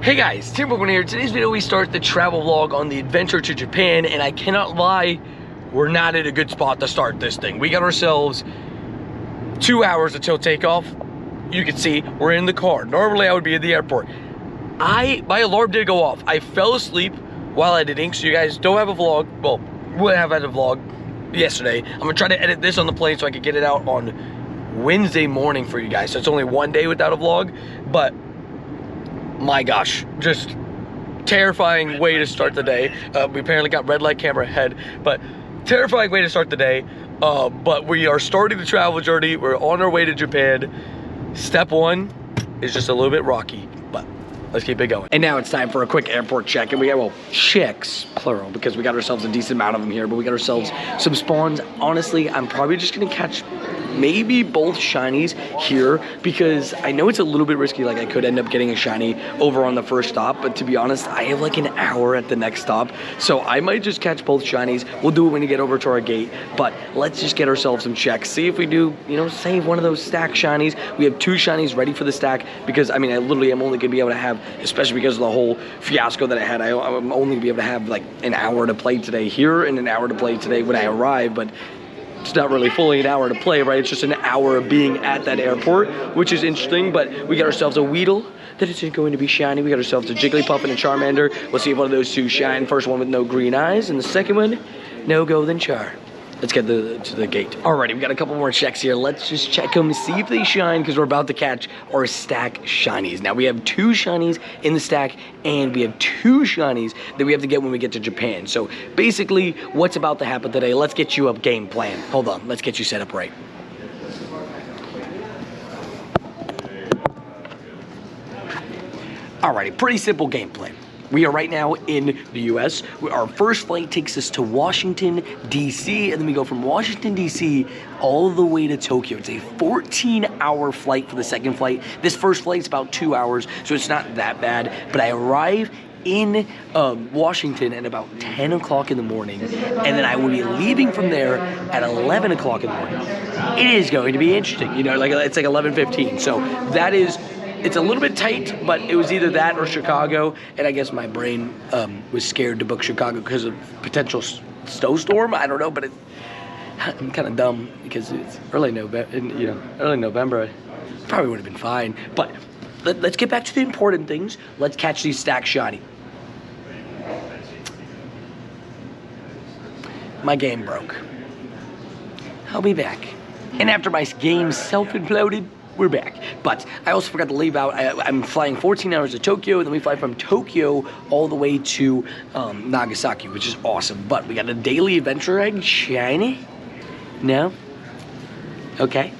Hey guys, Tim Brooklyn here. Today's video we start the travel vlog on the adventure to Japan, and I cannot lie, we're not at a good spot to start this thing. We got ourselves 2 hours until takeoff. You can see we're in the car. Normally I would be at the airport. My alarm did go off. I fell asleep while editing, so you guys don't have a vlog. Well, we'll have had a vlog yesterday. I'm gonna try to edit this on the plane so I can get it out on Wednesday morning for you guys. So it's only one day without a vlog, but my gosh, just terrifying way to start the day. We apparently got red light camera ahead, but terrifying way to start the day. But we are starting the travel journey. We're on our way to Japan. Step one is just a little bit rocky, but let's keep it going. And now it's time for a quick airport check. And we got, well, checks, plural, because we got ourselves a decent amount of them here, but we got ourselves some spawns. Honestly, I'm probably just gonna catch maybe both shinies here, because I know it's a little bit risky. Like, I could end up getting a shiny over on the first stop, but to be honest, I have like an hour at the next stop, so I might just catch both shinies. We'll do it when we get over to our gate, but let's just get ourselves some checks, see if we do, you know, save one of those stack shinies. We have 2 shinies ready for the stack, because I mean, I literally am only gonna be able to have, especially because of the whole fiasco that I had, I'm only gonna be able to have like an hour to play today here and an hour to play today when I arrive. But it's not really fully an hour to play, right? It's just an hour of being at that airport, which is interesting. But we got ourselves a Weedle that isn't going to be shiny. We got ourselves a Jigglypuff and a Charmander. We'll see if one of those 2 shine. First one with no green eyes, and the second one, no golden char. Let's get to the gate. Alrighty, we got a couple more checks here. Let's just check them, see if they shine, because we're about to catch our stack shinies. Now, we have 2 shinies in the stack, and we have 2 shinies that we have to get when we get to Japan. So basically, what's about to happen today, let's get you a game plan. Hold on, let's get you set up right. Alrighty, pretty simple game plan. We are right now in the US. Our first flight takes us to Washington, D.C., and then we go from Washington, D.C. all the way to Tokyo. It's a 14-hour flight for the second flight. This first flight's about 2 hours, so it's not that bad. But I arrive in Washington at about 10 o'clock in the morning, and then I will be leaving from there at 11 o'clock in the morning. It is going to be interesting, you know, like it's like 11:15, so that is, it's a little bit tight, but it was either that or Chicago, and I guess my brain was scared to book Chicago because of potential snowstorm. I don't know, but I'm kind of dumb because it's early November. You know, early November, probably would have been fine. But let's get back to the important things. Let's catch these stack shiny. My game broke. I'll be back, and after my game self-imploded, we're back. But I also forgot to leave out, I'm flying 14 hours to Tokyo, and then we fly from Tokyo all the way to Nagasaki, which is awesome. But we got a daily adventure egg, shiny? No? Okay.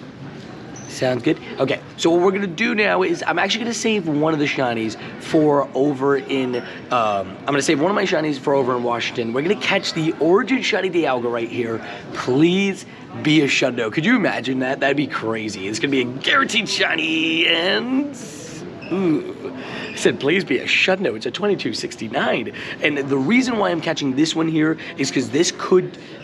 Sounds good. Okay, so what we're gonna do now is I'm actually gonna save one of the shinies for over in, I'm gonna save one of my shinies for over in Washington. We're gonna catch the origin shiny Dialga right here. Please be a shundo. Could you imagine that? That'd be crazy. It's gonna be a guaranteed shiny, and ooh. I said, please be a shundo. It's a 2269. And the reason why I'm catching this one here is because this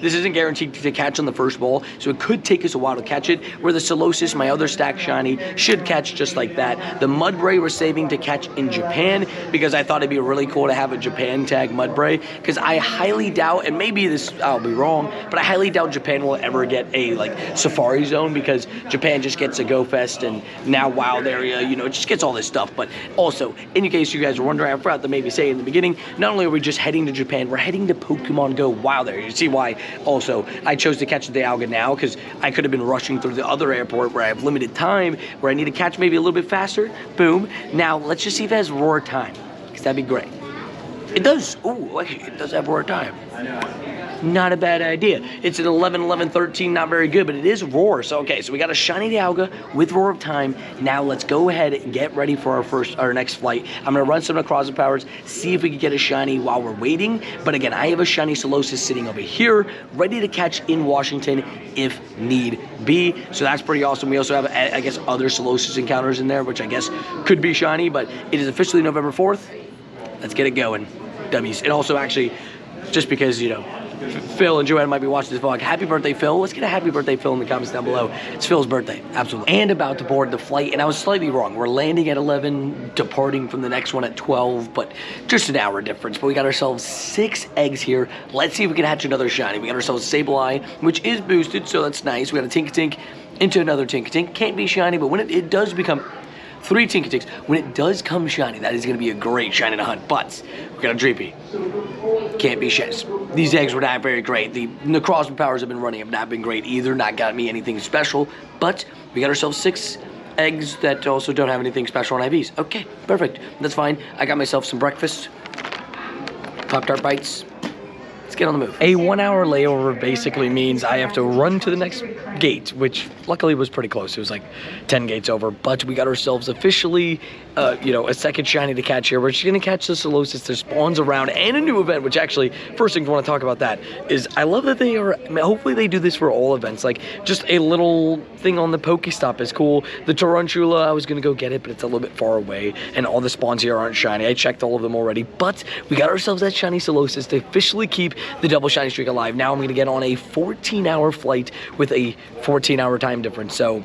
isn't guaranteed to catch on the first ball, so it could take us a while to catch it. Where the Solosis, my other stack shiny, should catch just like that. The Mudbray we're saving to catch in Japan, because I thought it'd be really cool to have a Japan tag Mudbray, because I highly doubt, and maybe this, I'll be wrong, but I highly doubt Japan will ever get a like safari zone, because Japan just gets a Go Fest and now Wild Area, you know, it just gets all this stuff. But also, in case you guys were wondering, I forgot to maybe say in the beginning, not only are we just heading to Japan, we're heading to Pokemon Go Wild Area. You see why also I chose to catch the Dialga now, because I could have been rushing through the other airport where I have limited time, where I need to catch maybe a little bit faster. Boom. Now let's just see if it has roar time, because that'd be great. It does. Ooh, actually, it does have roar time. Not a bad idea. It's an 11, 11, 13, not very good, but it is roar. So, okay, so we got a shiny Dialga with roar of time. Now let's go ahead and get ready for our next flight. I'm gonna run some Necroza powers, see if we can get a shiny while we're waiting. But again, I have a shiny Solosis sitting over here, ready to catch in Washington if need be. So that's pretty awesome. We also have, I guess, other Solosis encounters in there, which I guess could be shiny, but it is officially November 4th. Let's get it going, dummies. And also, actually, just because, you know, Phil and Joanne might be watching this vlog. Happy birthday, Phil. Let's get a happy birthday, Phil, in the comments down below. It's Phil's birthday, absolutely. And about to board the flight, and I was slightly wrong. We're landing at 11, departing from the next one at 12, but just an hour difference. But we got ourselves 6 eggs here. Let's see if we can hatch another shiny. We got ourselves Sableye, which is boosted, so that's nice. We got a Tinkatink into another Tinkatink. Can't be shiny, but when it does become 3 Tinkatinks, when it does come shiny, that is going to be a great shiny to hunt. But we got a Dreepy. Can't be shiny. These eggs were not very great. The crossbow powers have been running have not been great either. Not got me anything special. But we got ourselves 6 eggs that also don't have anything special on IVs. Okay, perfect. That's fine. I got myself some breakfast. Pop-Tart bites. Let's get on the move. A 1 hour layover basically means I have to run to the next gate, which luckily was pretty close. It was like 10 gates over, but we got ourselves officially, a second shiny to catch here. We're just gonna catch the Solosis. There's spawns around and a new event, which actually, first thing I want to talk about that is I love that they are, hopefully they do this for all events. Like just a little thing on the Pokestop is cool. The Tarantula, I was gonna go get it, but it's a little bit far away and all the spawns here aren't shiny. I checked all of them already, but we got ourselves that shiny Solosis to officially keep the double shiny streak alive. Now I'm going to get on a 14-hour flight with a 14-hour time difference. So,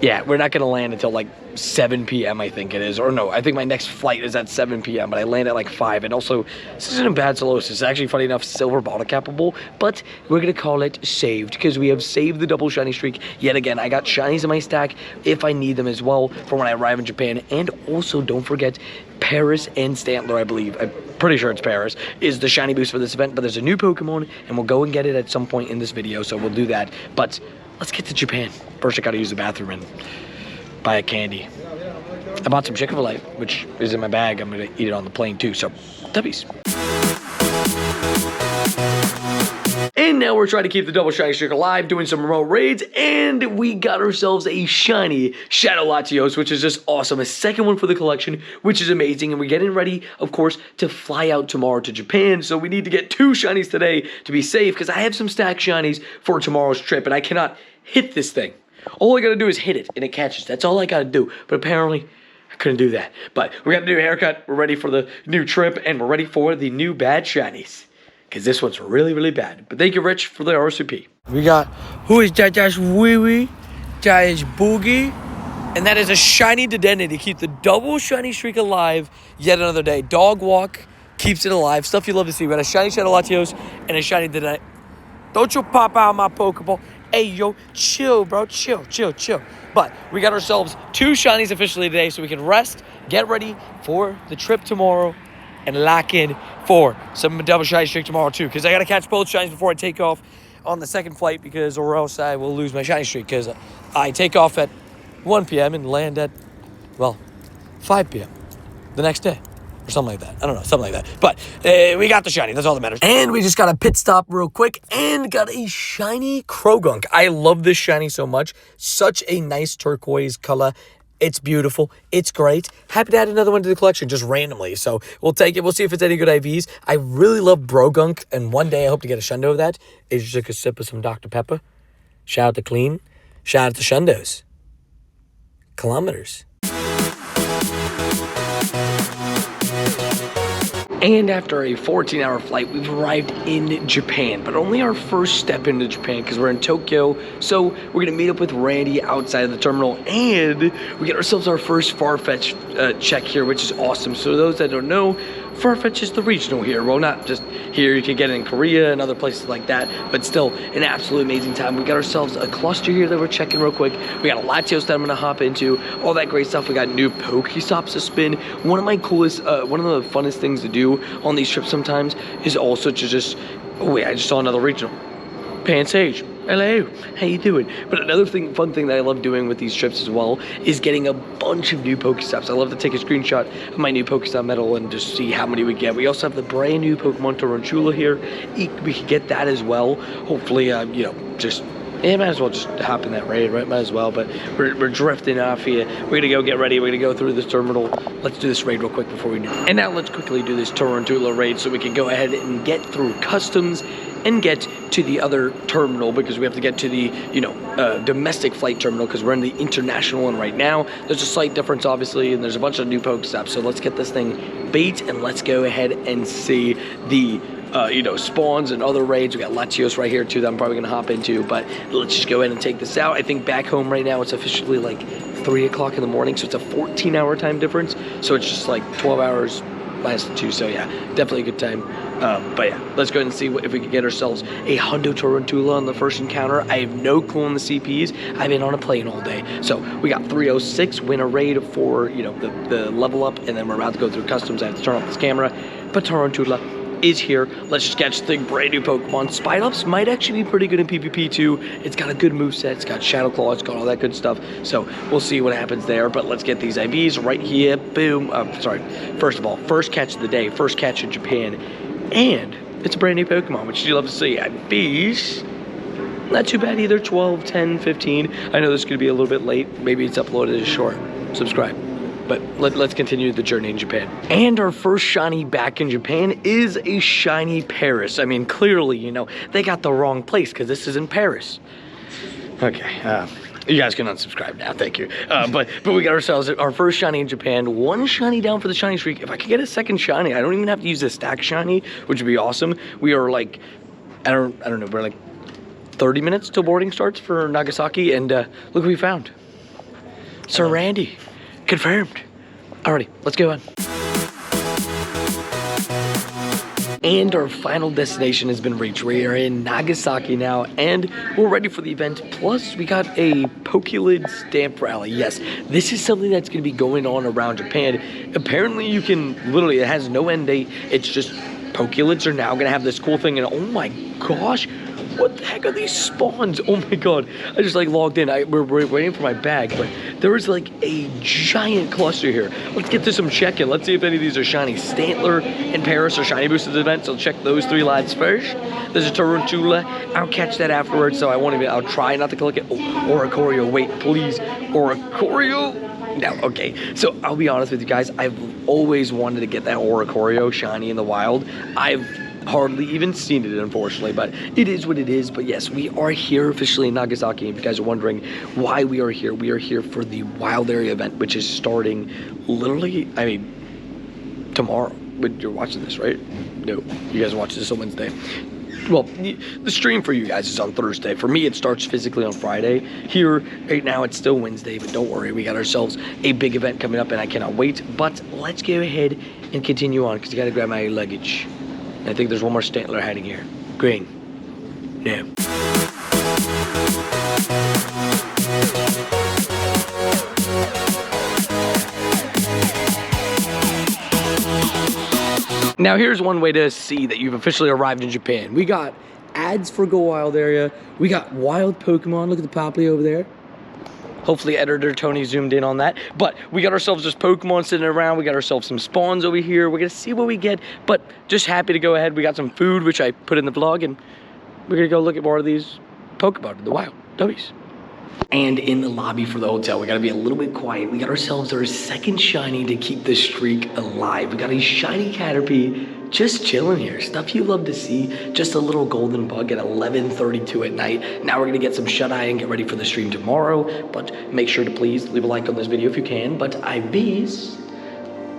yeah, we're not going to land until like 7 p.m. I think it is. Or no, I think my next flight is at 7 p.m. But I land at like 5. And also, this isn't a bad Solosis. It's actually, funny enough, silver bottle capable. But we're going to call it saved because we have saved the double shiny streak. Yet again, I got shinies in my stack if I need them as well for when I arrive in Japan. And also, don't forget, Paris and Stantler, I believe, I'm pretty sure it's Paris, is the shiny boost for this event. But there's a new Pokemon, and we'll go and get it at some point in this video, so we'll do that. But let's get to Japan. First, I gotta use the bathroom and buy a candy. I bought some Chick-fil-A, which is in my bag. I'm gonna eat it on the plane too, so W's. And now we're trying to keep the double shiny streak alive, doing some remote raids, and we got ourselves a shiny Shadow Latios, which is just awesome. A second one for the collection, which is amazing. And we're getting ready, of course, to fly out tomorrow to Japan. So we need to get 2 shinies today to be safe, because I have some stacked shinies for tomorrow's trip, and I cannot hit this thing. All I gotta do is hit it, and it catches. That's all I gotta do. But apparently, I couldn't do that. But we got a new haircut, we're ready for the new trip, and we're ready for the new bad shinies. Because this one's really, really bad. But thank you, Rich, for the RSVP. We got, who is that? That's Wee Wee. That is Boogie. And that is a shiny Dedenne to keep the double shiny streak alive yet another day. Dog Walk keeps it alive. Stuff you love to see. We got a shiny Shadow Latios and a shiny Dedenne. Don't you pop out my Pokeball. Hey, yo, chill, bro. Chill, chill, chill. But we got ourselves 2 shinies officially today so we can rest, get ready for the trip tomorrow, and lock in for some double shiny streak tomorrow too, because I gotta catch both shinies before I take off on the second flight, because or else I will lose my shiny streak, because I take off at 1 p.m. and land at, well, 5 p.m. the next day or something like that. I don't know, something like that. But we got the shiny, that's all that matters. And we just got a pit stop real quick and got a shiny Krogunk. I love this shiny so much. Such a nice turquoise color. It's beautiful. It's great. Happy to add another one to the collection just randomly. So we'll take it. We'll see if it's any good IVs. I really love Brogunk, and one day I hope to get a Shundo of that. It's just like a sip of some Dr. Pepper. Shout out to Clean. Shout out to Shundos. Kilometers. And after a 14-hour flight, we've arrived in Japan, but only our first step into Japan because we're in Tokyo. So we're gonna meet up with Randy outside of the terminal, and we get ourselves our first Farfetch check here, which is awesome. So those that don't know, Farfetch is the regional here. Well, not just here, you can get it in Korea and other places like that, but still an absolute amazing time. We got ourselves a cluster here that we're checking real quick. We got a Latios that I'm gonna hop into, all that great stuff. We got new Pokestops to spin. One of my coolest, one of the funnest things to do on these trips sometimes is also to just, oh wait, I just saw another regional. Pansage. Hello, how you doing? But another fun thing that I love doing with these trips as well is getting a bunch of new Pokestops. I love to take a screenshot of my new Pokestop medal and just see how many we get. We also have the brand new Pokemon Tarantula here. We could get that as well. Hopefully, just, yeah, might as well just hop in that raid, right? Might as well, but we're drifting off here. We're gonna go get ready. We're gonna go through this terminal. Let's do this raid real quick before we do it. And now let's quickly do this Tarantula raid so we can go ahead and get through customs and get to the other terminal, because we have to get to the, domestic flight terminal because we're in the international one right now. There's a slight difference, obviously, and there's a bunch of new Pokestops. So let's get this thing bait and let's go ahead and see the spawns and other raids. We got Latios right here too that I'm probably gonna hop into, but let's just go ahead and take this out. I think back home right now it's officially like 3 o'clock in the morning, so it's a 14-hour time difference. So it's just like 12 hours minus 2. So yeah, definitely a good time. But yeah, let's go ahead and see if we can get ourselves a Hundo Tarantula on the first encounter. I have no clue on the CPs. I've been on a plane all day. So we got 306, win a raid for, the level up, and then we're about to go through customs. I have to turn off this camera, but Tarantula is here. Let's just catch the brand new Pokemon. Spinops might actually be pretty good in PvP too. It's got a good moveset. It's got Shadow Claw. It's got all that good stuff. So we'll see what happens there. But let's get these IVs right here. Boom. First of all, first catch of the day. First catch in Japan. And it's a brand new Pokemon, which you love to see. IVs. Not too bad either. 12, 10, 15. I know this is going to be a little bit late. Maybe it's uploaded as short. Subscribe. But let's continue the journey in Japan. And our first shiny back in Japan is a shiny Paris. I mean, clearly, they got the wrong place because this is in Paris. Okay, you guys can unsubscribe now, thank you. But we got ourselves our first shiny in Japan. 1 shiny down for the shiny streak. If I could get a second shiny, I don't even have to use a stack shiny, which would be awesome. We are like, I don't know, we're like 30 minutes till boarding starts for Nagasaki, and look what we found. Sir Randy. Confirmed. Alrighty, let's go on. And our final destination has been reached. We are in Nagasaki now, and we're ready for the event. Plus, we got a Pokelid stamp rally. Yes, this is something that's going to be going on around Japan. Apparently, you can literally, it has no end date. It's just Pokelids are now going to have this cool thing, and oh my gosh, what the heck are these spawns? Oh my god, I just like logged in. We're waiting for my bag, but there is like a giant cluster here. Let's get to some check-in. Let's see if any of these are shiny. Stantler and Paris are shiny boosted events, so check those 3 lads first. There's a Tarantula. I'll catch that afterwards, so I'll try not to click it. Oh, Oricorio, wait, please. Oricorio? No, okay. So I'll be honest with you guys, I've always wanted to get that Oricorio shiny in the wild. I've hardly even seen it, unfortunately, but it is what it is. But yes, we are here officially in Nagasaki. If you guys are wondering why we are here for the wild area event, which is starting literally, tomorrow. But you're watching this, right? No, you guys are watching this on Wednesday. Well, the stream for you guys is on Thursday. For me, it starts physically on Friday. Here, right now, it's still Wednesday, but don't worry. We got ourselves a big event coming up, and I cannot wait. But let's go ahead and continue on, because you got to grab my luggage. I think there's one more Stantler hiding here. Green. No. Now here's one way to see that you've officially arrived in Japan. We got ads for Go Wild area. We got wild Pokemon. Look at the Popley over there. Hopefully editor Tony zoomed in on that. But we got ourselves just Pokemon sitting around. We got ourselves some spawns over here. We're going to see what we get. But just happy to go ahead. We got some food, which I put in the vlog. And we're going to go look at more of these Pokemon in the wild. W's. And in the lobby for the hotel, we got to be a little bit quiet. We got ourselves our second shiny to keep the streak alive. We got a shiny Caterpie just chilling here. Stuff you love to see. Just a little golden bug at 11:32 at night. Now we're going to get some shut-eye and get ready for the stream tomorrow. But make sure to please leave a like on this video if you can. But IVs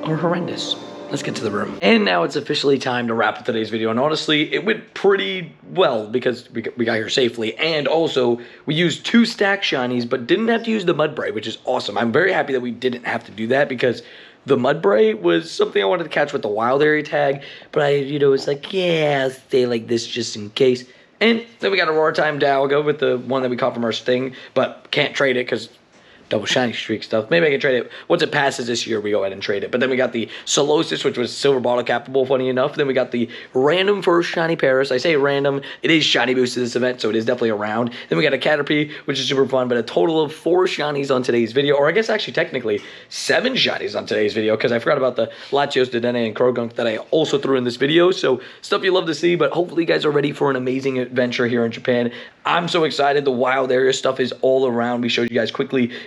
are horrendous. Let's get to the room. And now it's officially time to wrap up today's video. And honestly, it went pretty well because we got here safely. And also, we used 2 stack shinies, but didn't have to use the Mudbray, which is awesome. I'm very happy that we didn't have to do that because the Mudbray was something I wanted to catch with the wild area tag. But I, was like, yeah, I'll stay like this just in case. And then we got a Roar Time Dialga with the one that we caught from our Sting, but can't trade it because double shiny streak stuff. Maybe I can trade it. Once it passes this year, we go ahead and trade it. But then we got the Solosis, which was silver bottle capable, funny enough. Then we got the random first shiny Paris. I say random. It is shiny boosted this event, so it is definitely around. Then we got a Caterpie, which is super fun, but a total of 4 shinies on today's video. Or I guess actually technically 7 shinies on today's video, because I forgot about the Latios, Dedenne, and Krogunk that I also threw in this video. So stuff you love to see, but hopefully you guys are ready for an amazing adventure here in Japan. I'm so excited. The wild area stuff is all around. We showed you guys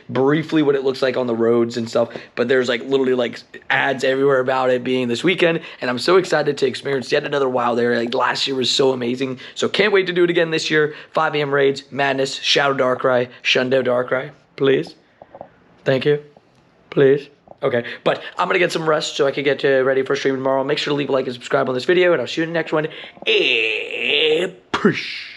briefly what it looks like on the roads and stuff, but there's like literally like ads everywhere about it being this weekend, and I'm so excited to experience yet another wild area. Like last year was so amazing, so can't wait to do it again this year. 5 AM raids, madness, Shadow Darkrai, Shundo Darkrai, please. Thank you. Please. Okay, but I'm gonna get some rest so I can get ready for stream tomorrow. Make sure to leave a like and subscribe on this video, and I'll see you in the next one. Push.